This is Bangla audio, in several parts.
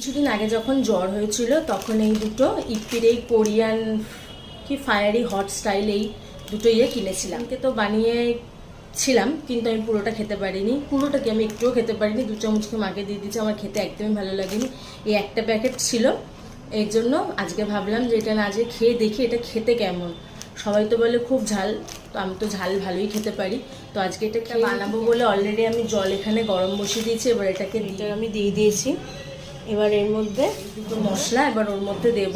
কিছুদিন আগে যখন জ্বর হয়েছিল তখন এই দুটো ইপ্পির এই কোরিয়ান কি ফায়ারি হট স্টাইল এই দুটো কিনেছিলাম। তো বানিয়ে ছিলাম, কিন্তু আমি পুরোটা খেতে পারিনি। পুরোটাকে আমি একটুও খেতে পারিনি, 2 চামচকে মাকে দিয়ে দিয়েছি। আমার খেতে একদমই ভালো লাগেনি। এই একটা প্যাকেট ছিল, এর জন্য আজকে ভাবলাম যে এটা না আজকে খেয়ে দেখি এটা খেতে কেমন। সবাই তো বলে খুব ঝাল, তো আমি তো ঝাল ভালোই খেতে পারি। তো আজকে এটা বানাবো বলে অলরেডি আমি জল এখানে গরম বসিয়ে দিয়েছি। এবার এটাকে আমি দিয়ে দিয়েছি। এবার এর মধ্যে দুটো মশলা এবার ওর মধ্যে দেব,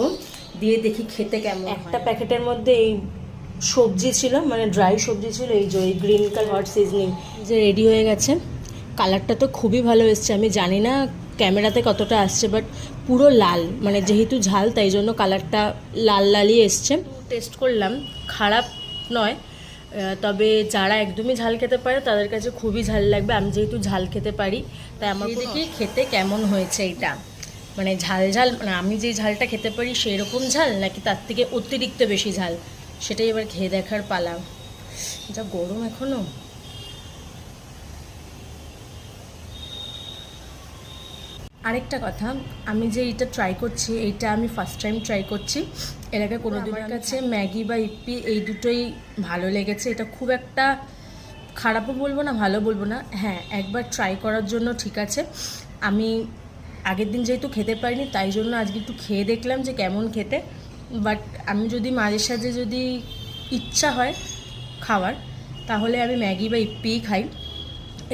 দিয়ে দেখি খেতে কেমন। একটা প্যাকেটের মধ্যে এই সবজি ছিল, মানে ড্রাই সবজি ছিল, এই যে গ্রিন কালার হট সিজনিং যে রেডি হয়ে গেছে। কালারটা তো খুবই ভালো এসছে। আমি জানি না ক্যামেরাতে কতটা আসছে, বাট পুরো লাল, মানে যেহেতু ঝাল তাই জন্য কালারটা লাল লালই এসছে। টেস্ট করলাম, খারাপ নয়, তবে যারা একদমই ঝাল খেতে পারে তাদের কাছে খুবই ঝাল লাগবে। আমি যেহেতু ঝাল খেতে পারি তাই আমার দেখি খেতে কেমন হয়েছে এটা, মানে ঝাল ঝাল, মানে আমি যে ঝালটা খেতে পারি সেই রকম ঝাল নাকি তার থেকে অতিরিক্ত বেশি ঝাল, সেটাই এবার খেয়ে দেখার পালা। যা গরম এখনো। আরেকটা কথা, আমি যে এইটা ট্রাই করছি, এইটা আমি ফার্স্ট টাইম ট্রাই করছি। এর আগে কোনো দিনের কাছে ম্যাগি বা ইপ্পি এই দুটোই ভালো লেগেছে। এটা খুব একটা খারাপও বলবো না, ভালো বলবো না। হ্যাঁ, একবার ট্রাই করার জন্য ঠিক আছে। আমি আগের দিন যেহেতু খেতে পারিনি তাই জন্য আজকে একটু খেয়ে দেখলাম যে কেমন খেতে। বাট আমি যদি মাঝে সাঝে যদি ইচ্ছা হয় খাওয়ার, তাহলে আমি ম্যাগি বা ইপ্পিই খাই।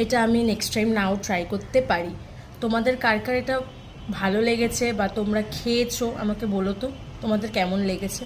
এটা আমি নেক্সট টাইম নাও ট্রাই করতে পারি। তোমাদের কার কার এটা ভালো লেগেছে বা তোমরা খেয়েছো আমাকে বলো তো, তোমাদের কেমন লেগেছে।